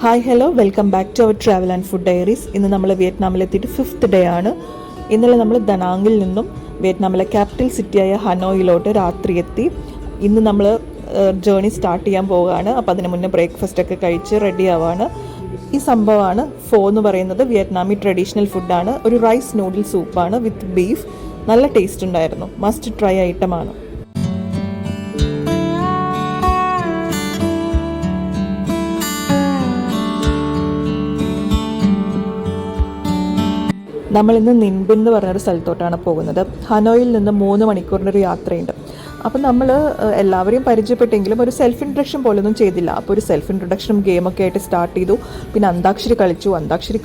Hi hello welcome back to our travel and food diaries. ഇന്ന് നമ്മൾ വിയറ്റ്നാമിലെത്തിയിട്ട് 5th day ആണ്. ഇന്നലെ നമ്മൾ ദനാങ്ങിൽ നിന്നും വിയറ്റ്നാമിലെ ക്യാപിറ്റൽ സിറ്റിയായ ഹനോയിലോട്ട് രാത്രി എത്തി. ഇന്ന് നമ്മൾ ജേർണി സ്റ്റാർട്ട് ചെയ്യാൻ പോവുകയാണ്. അപ്പോൾ അതിന് മുന്നേ ബ്രേക്ക്ഫാസ്റ്റ് ഒക്കെ കഴിച്ച് റെഡി ആവുകയാണ്. ഈ സംഭവമാണ് ഫോ എന്ന് പറയുന്നത്. വിയറ്റ്നാമി ട്രഡീഷണൽ ഫുഡാണ്. ഒരു റൈസ് നൂഡിൽ സൂപ്പാണ് വിത്ത് ബീഫ്. നല്ല ടേസ്റ്റ് ഉണ്ടായിരുന്നു. മസ്റ്റ് ട്രൈ ഐറ്റമാണ്. നമ്മളിന്ന് നിൻബിൻ എന്ന് പറഞ്ഞൊരു സ്ഥലത്തോട്ടാണ് പോകുന്നത്. ഹനോയിൽ നിന്ന് 3 മണിക്കൂറിൻ്റെ ഒരു യാത്രയുണ്ട്. അപ്പം നമ്മൾ എല്ലാവരെയും പരിചയപ്പെട്ടെങ്കിലും ഒരു സെൽഫ് ഇൻട്രഡക്ഷൻ പോലൊന്നും ചെയ്തില്ല. അപ്പോൾ ഒരു സെൽഫ് ഇൻട്രഡക്ഷനും ഗെയിമൊക്കെ ആയിട്ട് സ്റ്റാർട്ട് ചെയ്തു. പിന്നെ അന്താക്ഷരി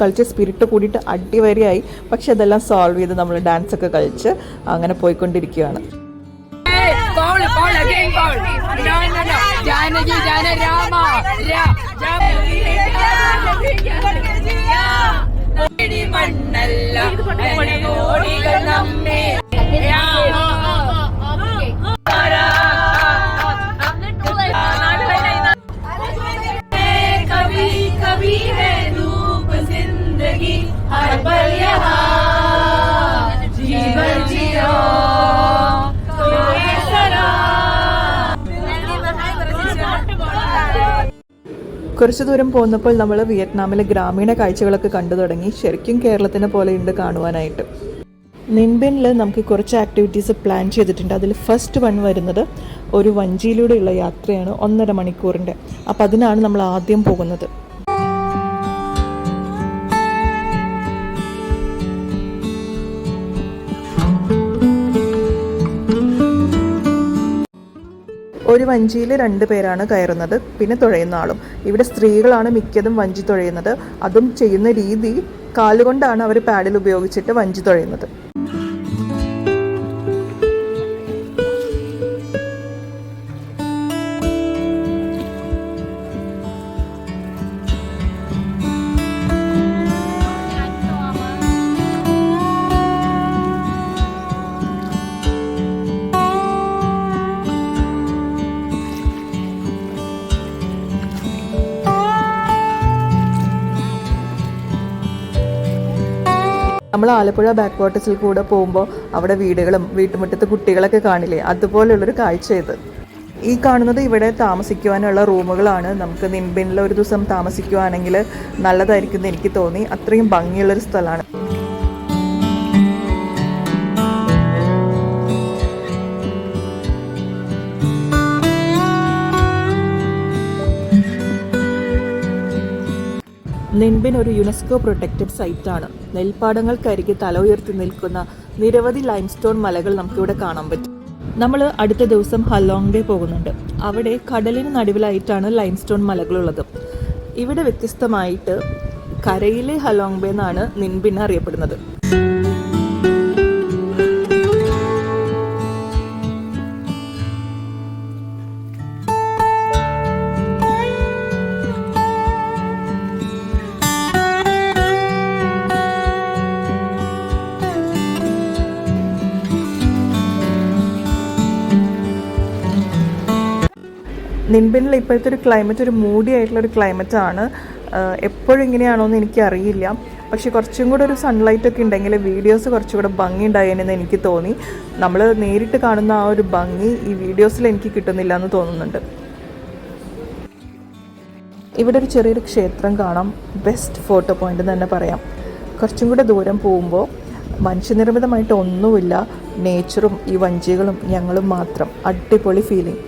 കളിച്ച് സ്പിരിറ്റ് കൂടിയിട്ട് അടിവരെയായി. പക്ഷെ അതെല്ലാം സോൾവ് ചെയ്ത് നമ്മൾ ഡാൻസൊക്കെ കളിച്ച് അങ്ങനെ പോയിക്കൊണ്ടിരിക്കുകയാണ്. കുറച്ച് ദൂരം പോന്നപ്പോൾ നമ്മൾ വിയറ്റ്നാമിലെ ഗ്രാമീണ കാഴ്ചകളൊക്കെ കണ്ടു തുടങ്ങി. ശരിക്കും കേരളത്തിനെ പോലെ ഉണ്ട് കാണുവാനായിട്ട്. നിൻബിനിൽ നമുക്ക് കുറച്ച് ആക്ടിവിറ്റീസ് പ്ലാൻ ചെയ്തിട്ടുണ്ട്. അതിൽ ഫസ്റ്റ് വൺ വരുന്നത് ഒരു വഞ്ചിയിലൂടെയുള്ള യാത്രയാണ്, 1.5 മണിക്കൂറിൻ്റെ. അപ്പോൾ അതിനാണ് നമ്മൾ ആദ്യം പോകുന്നത്. ഒരു വഞ്ചിയിൽ 2 പേരാണ് കയറുന്നത്, പിന്നെ തുഴയുന്ന ആളും. ഇവിടെ സ്ത്രീകളാണ് മിക്കതും വഞ്ചി തുഴയുന്നത്. അതും ചെയ്യുന്ന രീതി കാലുകൊണ്ടാണ് അവർ പാഡിൽ ഉപയോഗിച്ചിട്ട് വഞ്ചി തുഴയുന്നത്. നമ്മൾ ആലപ്പുഴ ബാക്ക് വാട്ടേഴ്സിൽ കൂടെ പോകുമ്പോൾ അവിടെ വീടുകളും വീട്ടുമുറ്റത്ത് കുട്ടികളൊക്കെ കാണില്ലേ, അതുപോലെയുള്ളൊരു കാഴ്ച ഇത്. ഈ കാണുന്നത് ഇവിടെ താമസിക്കുവാനുള്ള റൂമുകളാണ്. നമുക്ക് നിൻബിനിൽ ഒരു ദിവസം താമസിക്കുവാണെങ്കിൽ നല്ലതായിരിക്കും എന്ന് എനിക്ക് തോന്നി. അത്രയും ഭംഗിയുള്ളൊരു സ്ഥലമാണ്. നിൻബിൻ ഒരു യുനെസ്കോ പ്രൊട്ടക്റ്റഡ് സൈറ്റാണ്. നെൽപ്പാടങ്ങൾക്കരികെ തല ഉയർത്തി നിൽക്കുന്ന നിരവധി ലൈംസ്റ്റോൺ മലകൾ നമുക്കിവിടെ കാണാൻ പറ്റും. നമ്മൾ അടുത്ത ദിവസം ഹലോങ് ബേ പോകുന്നുണ്ട്. അവിടെ കടലിന് നടുവിലായിട്ടാണ് ലൈംസ്റ്റോൺ മലകളുള്ളത്. ഇവിടെ വ്യത്യസ്തമായിട്ട് കരയിലെ ഹലോങ് ബേ എന്നാണ് നിൻബിൻ അറിയപ്പെടുന്നത്. നിൻബിനിൽ ഇപ്പോഴത്തെ ഒരു ക്ലൈമറ്റ് ഒരു മൂഡി ആയിട്ടുള്ളൊരു ക്ലൈമറ്റാണ്. എപ്പോഴും ഇങ്ങനെയാണോ എന്ന് എനിക്കറിയില്ല. പക്ഷേ കുറച്ചും കൂടെ ഒരു സൺലൈറ്റൊക്കെ ഉണ്ടെങ്കിൽ വീഡിയോസ് കുറച്ചുകൂടെ ഭംഗി ഉണ്ടായേനെന്ന് എനിക്ക് തോന്നി. നമ്മൾ നേരിട്ട് കാണുന്ന ആ ഒരു ഭംഗി ഈ വീഡിയോസിൽ എനിക്ക് കിട്ടുന്നില്ല എന്ന് തോന്നുന്നുണ്ട്. ഇവിടെ ഒരു ചെറിയൊരു ക്ഷേത്രം കാണാം. ബെസ്റ്റ് ഫോട്ടോ പോയിന്റ് എന്ന് തന്നെ പറയാം. കുറച്ചും കൂടെ ദൂരം പോകുമ്പോൾ മനുഷ്യനിർമ്മിതമായിട്ട് ഒന്നുമില്ല, നേച്ചറും ഈ വഞ്ചികളും ഞങ്ങളും മാത്രം. അടിപൊളി ഫീലിംഗ്.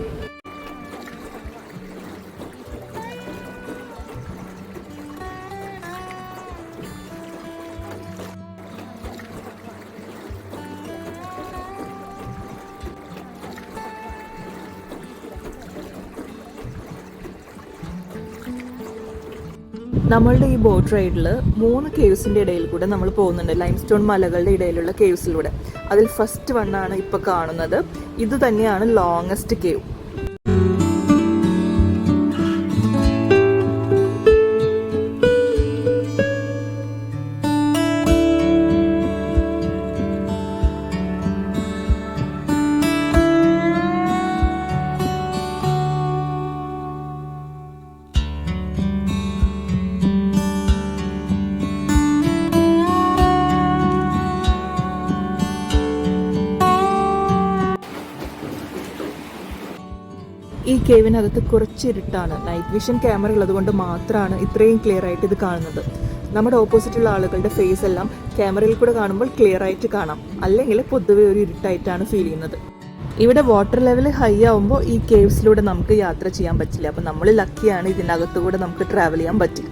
നമ്മളുടെ ഈ ബോട്ട് റൈഡിൽ 3 കേവ്സിൻ്റെ ഇടയിൽ കൂടെ നമ്മൾ പോകുന്നുണ്ട്. ലൈംസ്റ്റോൺ മലകളുടെ ഇടയിലുള്ള കേവ്സിലൂടെ. അതിൽ ഫസ്റ്റ് വണ്ണാണ് ഇപ്പോൾ കാണുന്നത്. ഇത് തന്നെയാണ് ലോങ്ങസ്റ്റ് കേവ്. ഈ കേവിനകത്ത് കുറച്ച് ഇരുട്ടാണ്. നൈറ്റ് വിഷൻ ക്യാമറ ഉള്ളതുകൊണ്ട് മാത്രമാണ് ഇത്രയും ക്ലിയർ ആയിട്ട് ഇത് കാണുന്നത്. നമ്മുടെ ഓപ്പോസിറ്റുള്ള ആളുകളുടെ ഫേസ് എല്ലാം ക്യാമറയിൽ കൂടെ കാണുമ്പോൾ ക്ലിയർ ആയിട്ട് കാണാം, അല്ലെങ്കിൽ പൊതുവെ ഒരു ഇരുട്ടായിട്ടാണ് ഫീൽ ചെയ്യുന്നത്. ഇവിടെ വാട്ടർ ലെവൽ ഹൈ ആവുമ്പോൾ ഈ കേവ്സിലൂടെ നമുക്ക് യാത്ര ചെയ്യാൻ പറ്റില്ല. അപ്പോൾ നമ്മൾ ലക്കിയാണ്, ഇതിനകത്തുകൂടെ നമുക്ക് ട്രാവൽ ചെയ്യാൻ പറ്റി.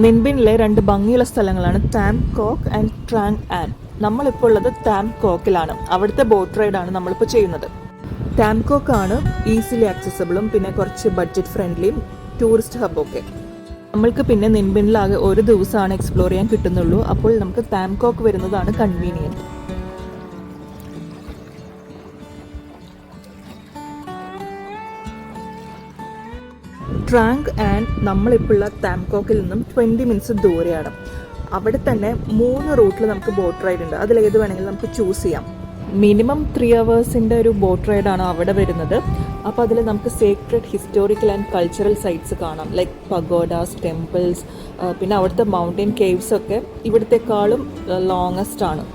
നിൻബിനിലെ 2 ഭംഗിയുള്ള സ്ഥലങ്ങളാണ് താം കോക്ക് ആൻഡ് ട്രാങ് ആൻ. നമ്മളിപ്പോൾ ഉള്ളത് താം കോക്കിലാണ്. അവിടുത്തെ ബോട്ട് റൈഡാണ് നമ്മളിപ്പോൾ ചെയ്യുന്നത്. താം കോക്ക് ആണ് ഈസിലി ആക്സസബിളും പിന്നെ കുറച്ച് ബഡ്ജറ്റ് ഫ്രണ്ട്ലിയും ടൂറിസ്റ്റ് ഹബ്ബൊക്കെ. നമ്മൾക്ക് പിന്നെ നിൻബിനിലാകെ ഒരു ദിവസമാണ് എക്സ്പ്ലോർ ചെയ്യാൻ കിട്ടുന്നുള്ളൂ. അപ്പോൾ നമുക്ക് താം കോക്ക് വരുന്നതാണ് കൺവീനിയൻറ്റ്. ട്രാങ് ആൻഡ് നമ്മളിപ്പോൾ ഉള്ള താംകോക്കിൽ നിന്നും 20 മിനിറ്റ്സ് ദൂരെയാണ്. അവിടെ തന്നെ 3 റൂട്ടിൽ നമുക്ക് ബോട്ട് റൈഡ് ഉണ്ട്. അതിലേത് വേണമെങ്കിലും നമുക്ക് ചൂസ് ചെയ്യാം. മിനിമം 3 അവേഴ്സിൻ്റെ ഒരു ബോട്ട് റൈഡാണ് അവിടെ വരുന്നത്. അപ്പോൾ അതിൽ നമുക്ക് Sacred historical and cultural sites കാണാം, ലൈക്ക് പഗോഡാസ്, ടെമ്പിൾസ്, പിന്നെ അവിടുത്തെ മൗണ്ടൻ കേവ്സ് ഒക്കെ ഇവിടത്തെക്കാളും ലോങ്ങസ്റ്റ് ആണ്.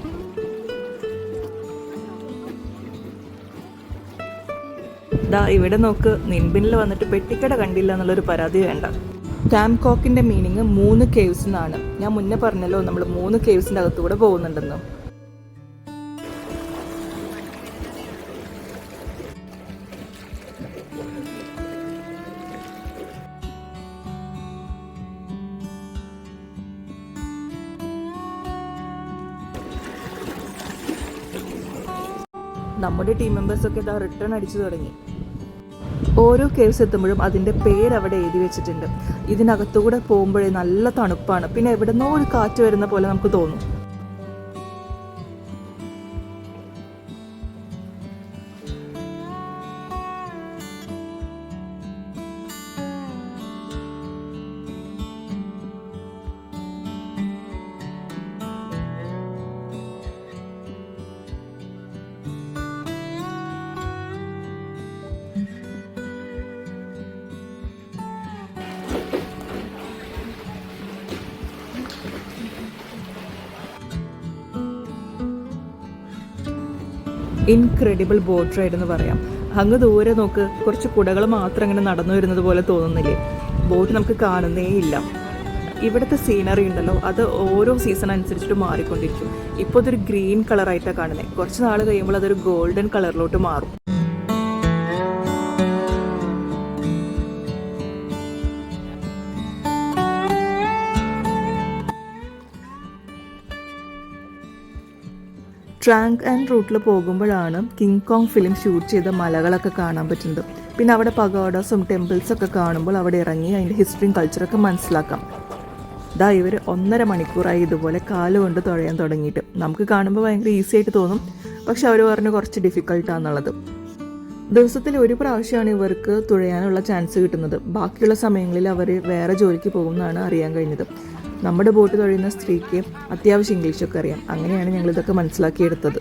ഇവിടെ നോക്ക്, നിൻബിനിൽ വന്നിട്ട് പെട്ടിക്കട കണ്ടില്ല എന്നുള്ളൊരു പരാതി വേണ്ട. താം കോക്കിൻ്റെ മീനിങ് 3 കേവ്സ് എന്നാണ്. ഞാൻ മുന്നേ പറഞ്ഞല്ലോ നമ്മൾ 3 കേവ്സിൻ്റെ അകത്തൂടെ പോകുന്നുണ്ടെന്ന്. നമ്മുടെ ടീം മെമ്പേഴ്സൊക്കെ ഇതാ റിട്ടേൺ അടിച്ചു തുടങ്ങി. ഓരോ കേവ്സ് എത്തുമ്പോഴും അതിൻ്റെ പേരവിടെ എഴുതി വെച്ചിട്ടുണ്ട്. ഇതിനകത്തുകൂടെ പോകുമ്പോഴേ നല്ല തണുപ്പാണ്, പിന്നെ എവിടെന്നോ ഒരു കാറ്റ് വരുന്ന പോലെ നമുക്ക് തോന്നും. ഇൻക്രെഡിബിൾ ബോട്ട് റൈഡ് എന്ന് പറയാം. അങ്ങ് ദൂരെ നോക്ക്, കുറച്ച് കുടകൾ മാത്രം അങ്ങനെ നടന്നു വരുന്നത് പോലെ തോന്നുന്നില്ലേ? ബോട്ട് നമുക്ക് കാണുന്നേ ഇല്ല. ഇവിടുത്തെ സീനറി ഉണ്ടല്ലോ, അത് ഓരോ സീസൺ അനുസരിച്ചിട്ട് മാറിക്കൊണ്ടിരിക്കും. ഇപ്പോൾ ഇതൊരു ഗ്രീൻ കളറായിട്ടാണ് കാണുന്നത്. കുറച്ച് നാൾ കഴിയുമ്പോൾ അതൊരു ഗോൾഡൻ കളറിലോട്ട് മാറും. ട്രാങ്ക് ആൻഡ് റൂട്ടിൽ പോകുമ്പോഴാണ് കിങ് കോങ് ഫിലിം ഷൂട്ട് ചെയ്ത മലകളൊക്കെ കാണാൻ പറ്റുന്നത്. പിന്നെ അവിടെ പഗോഡാസും ടെമ്പിൾസൊക്കെ കാണുമ്പോൾ അവിടെ ഇറങ്ങി അതിൻ്റെ ഹിസ്റ്ററിയും കൾച്ചറൊക്കെ മനസ്സിലാക്കാം. ഇവർ 1.5 മണിക്കൂറായി ഇതുപോലെ കാലുകൊണ്ട് തുഴയാൻ തുടങ്ങിയിട്ട്. നമുക്ക് കാണുമ്പോൾ ഭയങ്കര ഈസി ആയിട്ട് തോന്നും, പക്ഷെ അവർ പറഞ്ഞ് കുറച്ച് ഡിഫിക്കൾട്ടാണെന്നുള്ളത്. ദിവസത്തിൽ ഒരു പ്രാവശ്യമാണ് ഇവർക്ക് തുഴയാനുള്ള ചാൻസ് കിട്ടുന്നത്. ബാക്കിയുള്ള സമയങ്ങളിൽ അവർ വേറെ ജോലിക്ക് പോകുമെന്നാണ് അറിയാൻ കഴിഞ്ഞത്. നമ്മുടെ ബോട്ട് തുഴയുന്ന സ്ത്രീക്ക് അത്യാവശ്യം ഇംഗ്ലീഷൊക്കെ അറിയാം. അങ്ങനെയാണ് ഞങ്ങളിതൊക്കെ മനസ്സിലാക്കിയെടുത്തത്.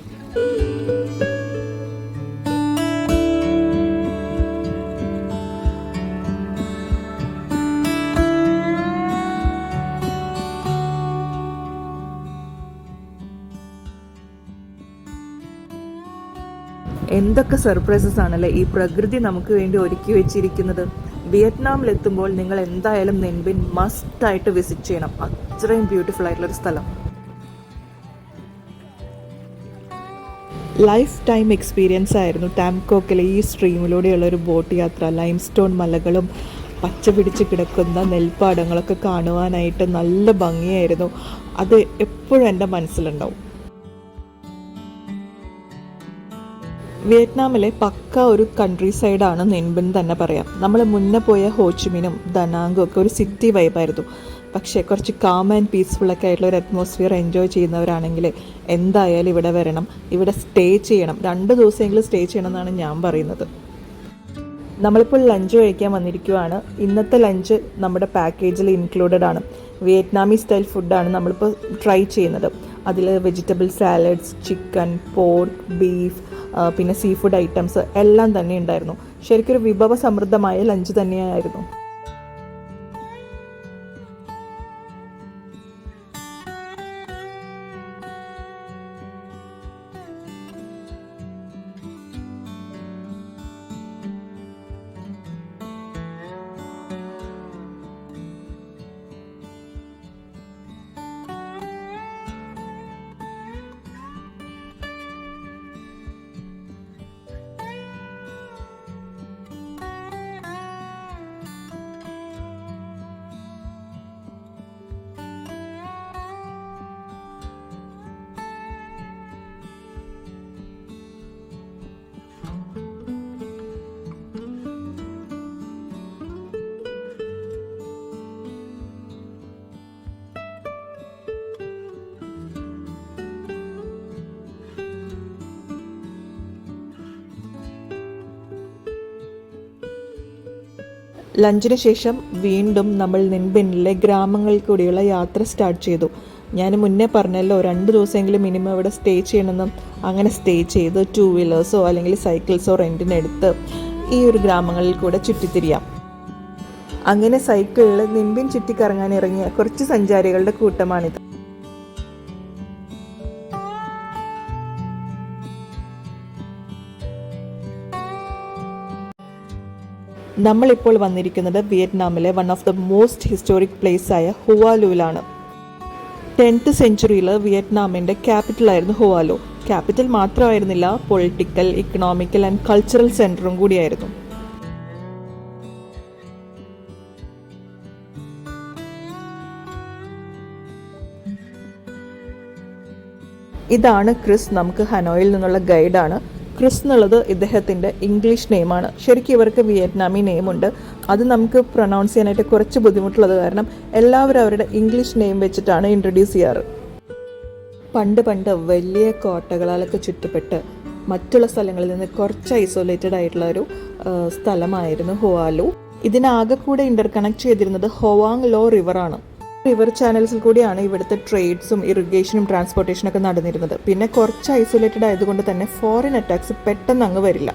എന്തൊക്കെ സർപ്രൈസസ് ആണല്ലേ ഈ പ്രകൃതി നമുക്ക് വേണ്ടി ഒരുക്കി വെച്ചിരിക്കുന്നത്. വിയറ്റ്നാമിലെത്തുമ്പോൾ നിങ്ങൾ എന്തായാലും നെൻബിൻ മസ്റ്റായിട്ട് വിസിറ്റ് ചെയ്യണം. അത്രയും ബ്യൂട്ടിഫുൾ ആയിട്ടുള്ളൊരു സ്ഥലം. ലൈഫ് ടൈം എക്സ്പീരിയൻസ് ആയിരുന്നു ടാംകോക്കിലെ ഈ സ്ട്രീമിലൂടെയുള്ളൊരു ബോട്ട് യാത്ര. ലൈം സ്റ്റോൺ മലകളും പച്ച പിടിച്ച് കിടക്കുന്ന നെൽപ്പാടങ്ങളൊക്കെ കാണുവാനായിട്ട് നല്ല ഭംഗിയായിരുന്നു. അത് എപ്പോഴും എൻ്റെ മനസ്സിലുണ്ടാവും. വിയറ്റ്നാമിലെ പക്ക ഒരു കൺട്രി സൈഡാണ് നെൻബിൻ തന്നെ പറയാം. നമ്മൾ മുന്നേ പോയ ഹോച്ചിമിനും ദനാങ്കും ഒക്കെ ഒരു സിറ്റി വൈബായിരുന്നു. പക്ഷേ കുറച്ച് കാം ആൻഡ് പീസ്ഫുള്ളൊക്കെ ആയിട്ടുള്ള ഒരു അറ്റ്മോസ്ഫിയർ എൻജോയ് ചെയ്യുന്നവരാണെങ്കിൽ എന്തായാലും ഇവിടെ വരണം, ഇവിടെ സ്റ്റേ ചെയ്യണം. 2 ദിവസമെങ്കിലും സ്റ്റേ ചെയ്യണം എന്നാണ് ഞാൻ പറയുന്നത്. നമ്മളിപ്പോൾ ലഞ്ച് കഴിക്കാൻ വന്നിരിക്കുകയാണ്. ഇന്നത്തെ ലഞ്ച് നമ്മുടെ പാക്കേജിൽ ഇൻക്ലൂഡഡ് ആണ്. വിയറ്റ്നാമി സ്റ്റൈൽ ഫുഡാണ് നമ്മളിപ്പോൾ ട്രൈ ചെയ്യുന്നത്. അതിൽ vegetable salads, chicken, pork, beef, പിന്നെ സീ ഫുഡ് ഐറ്റംസ് എല്ലാം തന്നെ ഉണ്ടായിരുന്നു. ശരിക്കൊരു വിഭവ സമൃദ്ധമായ ലഞ്ച് തന്നെയായിരുന്നു. ലഞ്ചിന് ശേഷം വീണ്ടും നമ്മൾ നിൻബിനിലെ ഗ്രാമങ്ങളിൽ കൂടിയുള്ള യാത്ര സ്റ്റാർട്ട് ചെയ്തു. ഞാൻ മുന്നേ പറഞ്ഞല്ലോ 2 ദിവസമെങ്കിലും മിനിമം ഇവിടെ സ്റ്റേ ചെയ്യണമെന്നും. അങ്ങനെ സ്റ്റേ ചെയ്ത് 2 വീലേഴ്സോ അല്ലെങ്കിൽ സൈക്കിൾസോ റെൻറ്റിനെടുത്ത് ഈ ഒരു ഗ്രാമങ്ങളിൽ കൂടെ ചുറ്റിത്തിരിയാം. അങ്ങനെ സൈക്കിളിൽ നിൻബിൻ ചുറ്റിക്കറങ്ങാൻ ഇറങ്ങിയ കുറച്ച് സഞ്ചാരികളുടെ കൂട്ടമാണിത്. നമ്മളിപ്പോൾ വന്നിരിക്കുന്നത് വിയറ്റ്നാമിലെ one of the most historic place ആയ ഹുവാലുവിലാണ്. 10th സെഞ്ച്വറിയിൽ വിയറ്റ്നാമിൻ്റെ ക്യാപിറ്റലായിരുന്നു ഹുവാലു. ക്യാപിറ്റൽ മാത്രമായിരുന്നില്ല, പൊളിറ്റിക്കൽ, ഇക്കണോമിക്കൽ ആൻഡ് കൾച്ചറൽ സെൻറ്ററും കൂടിയായിരുന്നു. ഇതാണ് ക്രിസ്, നമുക്ക് ഹനോയിൽ നിന്നുള്ള ഗൈഡാണ്. ക്രിസ് എന്നുള്ളത് ഇദ്ദേഹത്തിൻ്റെ ഇംഗ്ലീഷ് നെയിമാണ്. ശരിക്കും ഇവർക്ക് വിയറ്റ്നാമി നെയിമുണ്ട്. അത് നമുക്ക് പ്രൊനൗൺസ് ചെയ്യാനായിട്ട് കുറച്ച് ബുദ്ധിമുട്ടുള്ളത് കാരണം എല്ലാവരും അവരുടെ ഇംഗ്ലീഷ് നെയിം വെച്ചിട്ടാണ് ഇൻട്രൊഡ്യൂസ് ചെയ്യാറ്. പണ്ട് വലിയ കോട്ടകളാലൊക്കെ ചുറ്റപ്പെട്ട് മറ്റുള്ള സ്ഥലങ്ങളിൽ നിന്ന് കുറച്ച് ഐസൊലേറ്റഡ് ആയിട്ടുള്ള ഒരു സ്ഥലമായിരുന്നു ഹുവാലു. ഇതിനാകെ കൂടെ ഇൻ്റർകണക്ട് ചെയ്തിരുന്നത് ഹൊവാങ് ലോ റിവറാണ്. റിവർ ചാനൽസിൽ കൂടിയാണ് ഇവിടുത്തെ ട്രേഡ്സും ഇറിഗേഷനും ട്രാൻസ്പോർട്ടേഷനൊക്കെ നടന്നിരുന്നത്. പിന്നെ കുറച്ച് ഐസൊലേറ്റഡ് ആയതുകൊണ്ട് തന്നെ ഫോറിൻ അറ്റാക്സ് പെട്ടെന്ന് അങ്ങ് വരില്ല.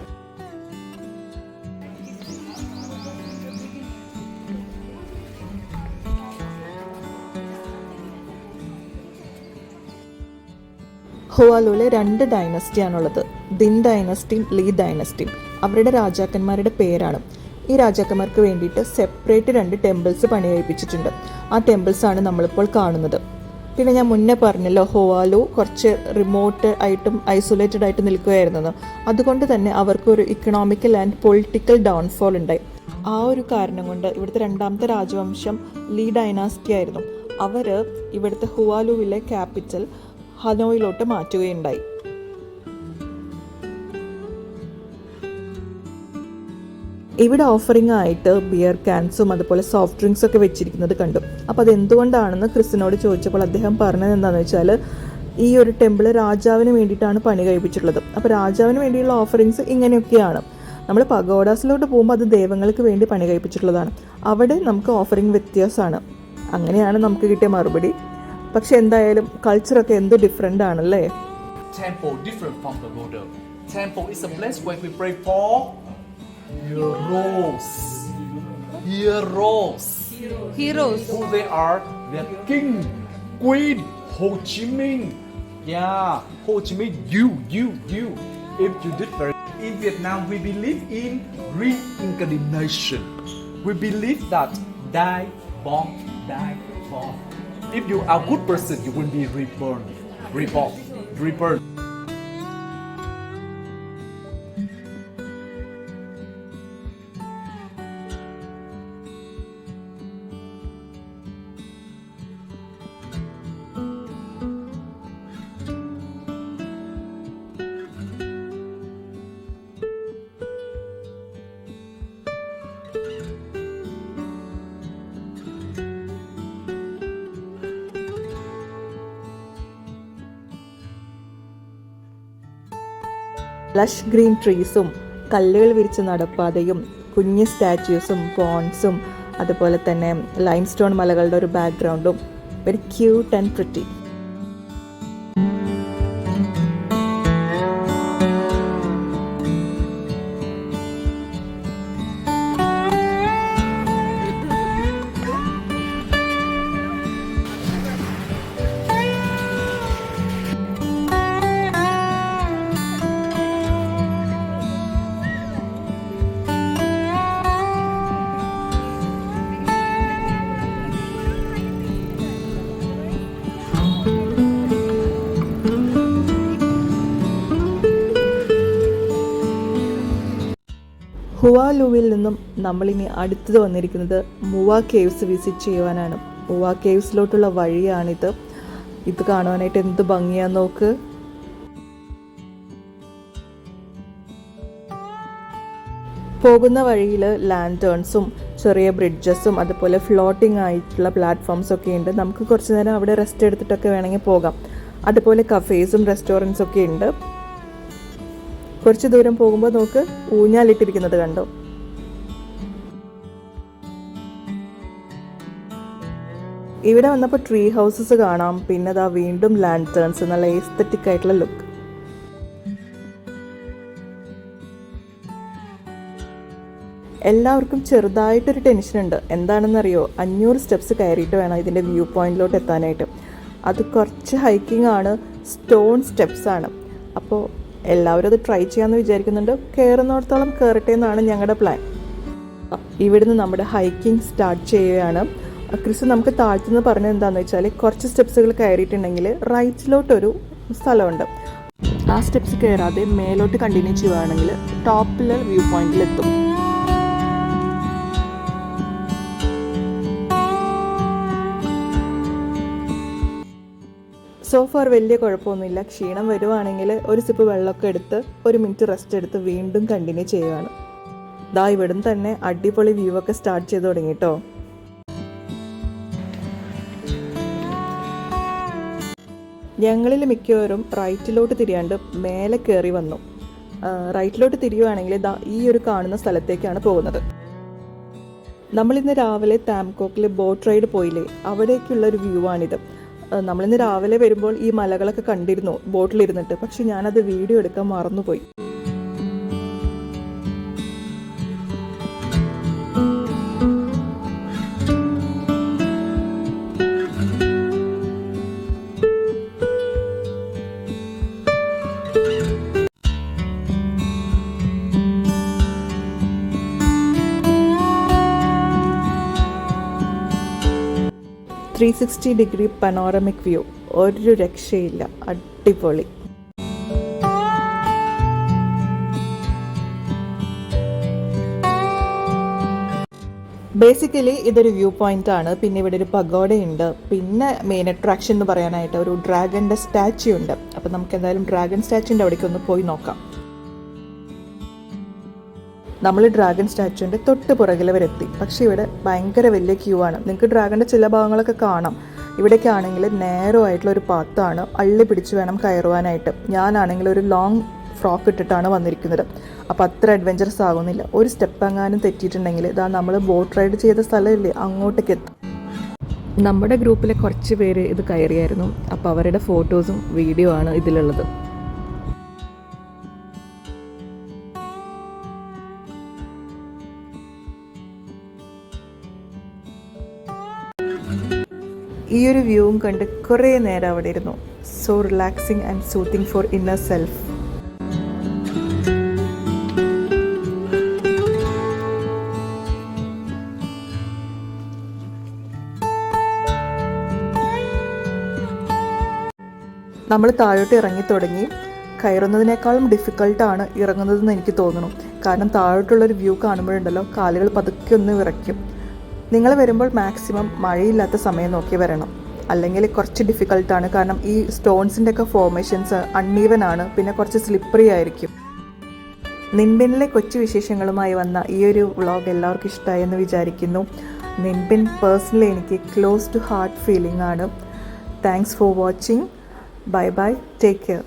ഹുവാലുവിലെ 2 ഡൈനസ്റ്റിയാണുള്ളത്, ദിൻ ഡൈനസ്റ്റിയും ലീ ഡൈനസ്റ്റിയും. അവരുടെ രാജാക്കന്മാരുടെ പേരാണ്. ഈ രാജാക്കന്മാർക്ക് വേണ്ടിയിട്ട് സെപ്പറേറ്റ് 2 ടെമ്പിൾസ് പണി കഴിപ്പിച്ചിട്ടുണ്ട്. ആ ടെമ്പിൾസാണ് നമ്മളിപ്പോൾ കാണുന്നത്. പിന്നെ ഞാൻ മുന്നേ പറഞ്ഞല്ലോ ഹുവാലു കുറച്ച് റിമോട്ട് ആയിട്ടും ഐസൊലേറ്റഡ് ആയിട്ട് നിൽക്കുകയായിരുന്നെന്ന്. അതുകൊണ്ട് തന്നെ അവർക്കൊരു ഇക്കണോമിക്കൽ ആൻഡ് പൊളിറ്റിക്കൽ ഡൗൺഫോൾ ഉണ്ടായി. ആ ഒരു കാരണം കൊണ്ട് ഇവിടുത്തെ 2ാമത്തെ രാജവംശം ലീ ഡൈനാസ്റ്റി ആയിരുന്നു. അവർ ഇവിടുത്തെ ഹുവാലുവിലെ ക്യാപിറ്റൽ ഹനോയിലോട്ട് മാറ്റുകയുണ്ടായി. ഇവിടെ ഓഫറിംഗ് ആയിട്ട് ബിയർ ക്യാൻസും അതുപോലെ സോഫ്റ്റ് ഡ്രിങ്ക്സ് ഒക്കെ വെച്ചിരിക്കുന്നത് കണ്ടു. അപ്പോൾ അതെന്തുകൊണ്ടാണെന്ന് ക്രിസ്റ്റിനോട് ചോദിച്ചപ്പോൾ അദ്ദേഹം പറഞ്ഞത് എന്താണെന്ന് വെച്ചാൽ ഈ ഒരു ടെമ്പിൾ രാജാവിന് വേണ്ടിയിട്ടാണ് പണി കഴിപ്പിച്ചിട്ടുള്ളത്. അപ്പോൾ രാജാവിന് വേണ്ടിയുള്ള ഓഫറിങ്സ് ഇങ്ങനെയൊക്കെയാണ്. നമ്മൾ പഗോഡാസിലോട്ട് പോകുമ്പോൾ അത് ദൈവങ്ങൾക്ക് വേണ്ടി പണി കഴിപ്പിച്ചിട്ടുള്ളതാണ്. അവിടെ നമുക്ക് ഓഫറിംഗ് വ്യത്യാസമാണ്. അങ്ങനെയാണ് നമുക്ക് കിട്ടിയ മറുപടി. പക്ഷെ എന്തായാലും കൾച്ചറൊക്കെ എന്ത് ഡിഫറെൻ്റ് ആണല്ലേ. Temple different from the border. Temple is a place where we pray for heroes. Who they are? They are King, Queen, Ho Chi Minh. Yeah, Ho Chi Minh. You. If you did very in Vietnam, we believe in reincarnation. We believe that die, born. If you are a good person, you will be reborn. Lush green ട്രീസും കല്ലുകൾ വിരിച്ച നടപ്പാതയും കുഞ്ഞ് സ്റ്റാച്യൂസും പോൺസും അതുപോലെ തന്നെ lime stone മലകളുടെ ഒരു ബാക്ക്ഗ്രൗണ്ടും very cute and pretty. ഹുവാലുവിൽ നിന്നും നമ്മളിനി അടുത്തത് വന്നിരിക്കുന്നത് മുവ കേവ്സ് വിസിറ്റ് ചെയ്യുവാനാണ്. മുവ കേവ്സിലോട്ടുള്ള വഴിയാണിത്. ഇത് കാണുവാനായിട്ട് എന്ത് ഭംഗിയാന്ന് നോക്ക്. പോകുന്ന വഴിയിൽ ലാൻറ്റേൺസും ചെറിയ ബ്രിഡ്ജസും അതുപോലെ ഫ്ലോട്ടിംഗ് ആയിട്ടുള്ള പ്ലാറ്റ്ഫോംസ് ഒക്കെ ഉണ്ട്. നമുക്ക് കുറച്ച് നേരം അവിടെ റെസ്റ്റ് എടുത്തിട്ടൊക്കെ വേണമെങ്കിൽ പോകാം. അതുപോലെ കഫേസും റെസ്റ്റോറൻറ്റ്സും ഒക്കെ ഉണ്ട്. കുറച്ച് ദൂരം പോകുമ്പോൾ നമുക്ക് ഊഞ്ഞാലിട്ടിരിക്കുന്നത് കണ്ടോ. ഇവിടെ വന്നപ്പോൾ ട്രീ ഹൗസസ് കാണാം. പിന്നെ അതാ വീണ്ടും ലാൻറ്റേൺസ്, നല്ല എസ്തെറ്റിക് ആയിട്ടുള്ള ലുക്ക്. എല്ലാവർക്കും ചെറുതായിട്ടൊരു ടെൻഷനുണ്ട്. എന്താണെന്നറിയോ, 500 സ്റ്റെപ്സ് കയറിയിട്ട് വേണം ഇതിൻ്റെ വ്യൂ പോയിന്റിലോട്ട് എത്താനായിട്ട്. അത് കുറച്ച് ഹൈക്കിംഗ് ആണ്, സ്റ്റോൺ സ്റ്റെപ്സ് ആണ്. അപ്പോൾ എല്ലാവരും അത് ട്രൈ ചെയ്യാമെന്ന് വിചാരിക്കുന്നുണ്ട്. കയറുന്നിടത്തോളം കയറട്ടെ എന്നാണ് ഞങ്ങളുടെ പ്ലാൻ. ഇവിടുന്ന് നമ്മുടെ ഹൈക്കിംഗ് സ്റ്റാർട്ട് ചെയ്യുകയാണ്. ക്രിസ് നമുക്ക് താഴ്ത്തുനിന്ന് പറഞ്ഞത് എന്താണെന്ന് വെച്ചാൽ, കുറച്ച് സ്റ്റെപ്സുകൾ കയറിയിട്ടുണ്ടെങ്കിൽ റൈറ്റിലോട്ടൊരു സ്ഥലമുണ്ട്. ആ സ്റ്റെപ്സ് കയറാതെ മേലോട്ട് കണ്ടിന്യൂ ചെയ്യുകയാണെങ്കിൽ ടോപ്പിലെ വ്യൂ പോയിന്റിലെത്തും. സോഫാർ വലിയ കുഴപ്പമൊന്നുമില്ല. ക്ഷീണം വരുവാണെങ്കിൽ ഒരു സിപ്പ് വെള്ളമൊക്കെ എടുത്ത് 1 മിനിറ്റ് റെസ്റ്റ് എടുത്ത് വീണ്ടും കണ്ടിന്യൂ ചെയ്യുകയാണ്. ദാ ഇവിടുന്ന് തന്നെ അടിപൊളി വ്യൂ ഒക്കെ സ്റ്റാർട്ട് ചെയ്ത് തുടങ്ങി കേട്ടോ. ഞങ്ങളിൽ മിക്കവരും റൈറ്റിലോട്ട് തിരിയാണ്ട് മേലെ കയറി വന്നു. റൈറ്റിലോട്ട് തിരിയുവാണെങ്കിൽ ദാ ഈ ഒരു കാണുന്ന സ്ഥലത്തേക്കാണ് പോകുന്നത്. നമ്മളിന്ന് രാവിലെ താംകോക്കിൽ ബോട്ട് റൈഡ് പോയില്ലേ, അവിടേക്കുള്ളൊരു വ്യൂ ആണിത്. നമ്മളിന്ന് രാവിലെ വരുമ്പോൾ ഈ മലകളൊക്കെ കണ്ടിരുന്നു ബോട്ടിലിരുന്നിട്ട്. പക്ഷെ ഞാനത് വീഡിയോ എടുക്കാൻ മറന്നുപോയി. ഡിഗ്രി പനോറമിക് വ്യൂ, ഒരു രക്ഷയില്ല, അടിപൊളി. ബേസിക്കലി ഇതൊരു വ്യൂ പോയിന്റ് ആണ്. പിന്നെ ഇവിടെ ഒരു പഗോഡയുണ്ട്. പിന്നെ മെയിൻ അട്രാക്ഷൻ എന്ന് പറയാനായിട്ട് ഒരു ഡ്രാഗന്റെ സ്റ്റാച്യു ഉണ്ട്. അപ്പം നമുക്ക് എന്തായാലും ഡ്രാഗൺ സ്റ്റാച്യുവിൻ്റെ അവിടേക്ക് ഒന്ന് പോയി നോക്കാം. നമ്മൾ ഡ്രാഗൺ സ്റ്റാച്യുവിൻ്റെ തൊട്ട് പുറകിൽ വരെ എത്തി. പക്ഷേ ഇവിടെ ഭയങ്കര വലിയ ക്യൂ ആണ്. നിങ്ങൾക്ക് ഡ്രാഗൻ്റെ ചില ഭാഗങ്ങളൊക്കെ കാണാം. ഇവിടേക്കാണെങ്കിൽ നേരോ ആയിട്ടുള്ള ഒരു പാത്താണ്, അള്ളി പിടിച്ച് വേണം കയറുവാനായിട്ട്. ഞാനാണെങ്കിൽ ഒരു ലോങ് ഫ്രോക്ക് ഇട്ടിട്ടാണ് വന്നിരിക്കുന്നത്. അപ്പോൾ അത്ര അഡ്വഞ്ചറസ് ആകുന്നില്ല. ഒരു സ്റ്റെപ്പ് എങ്ങാനും തെറ്റിയിട്ടുണ്ടെങ്കിൽ ഇതാ നമ്മൾ ബോട്ട് റൈഡ് ചെയ്ത സ്ഥലമില്ലേ, അങ്ങോട്ടേക്ക് എത്തും. നമ്മുടെ ഗ്രൂപ്പിലെ കുറച്ച് പേര് ഇത് കയറിയായിരുന്നു. അപ്പോൾ അവരുടെ ഫോട്ടോസും വീഡിയോ ആണ് ഇതിലുള്ളത്. ഈ ഒരു വ്യൂവും കണ്ട് കുറേ നേരം അവിടെ ഇരുന്നു. So relaxing and soothing for inner self. നമ്മൾ താഴോട്ട് ഇറങ്ങി തുടങ്ങി. കയറുന്നതിനേക്കാളും ഡിഫിക്കൽട്ടാണ് ഇറങ്ങുന്നതെന്ന് എനിക്ക് തോന്നുന്നു. കാരണം താഴോട്ടുള്ളൊരു വ്യൂ കാണുമ്പോഴുണ്ടല്ലോ കാലുകൾ പതുക്കെ ഒന്ന് വിറയ്ക്കും. നിങ്ങൾ വരുമ്പോൾ മാക്സിമം മഴയില്ലാത്ത സമയം നോക്കി വരണം, അല്ലെങ്കിൽ കുറച്ച് ഡിഫിക്കൽട്ടാണ്. കാരണം ഈ സ്റ്റോൺസിൻ്റെ ഒക്കെ ഫോർമേഷൻസ് അൺഈവൻ ആണ്, പിന്നെ കുറച്ച് സ്ലിപ്പറി ആയിരിക്കും. നിൻബിനിലെ കൊച്ചു വിശേഷങ്ങളുമായി വന്ന ഈ ഒരു വ്ളോഗ് എല്ലാവർക്കും ഇഷ്ടമായി എന്ന് വിചാരിക്കുന്നു. നിൻബിൻ പേഴ്സണലി എനിക്ക് ക്ലോസ് ടു ഹാർട്ട് ഫീലിംഗ് ആണ്. Thanks for watching. Bye bye, take care.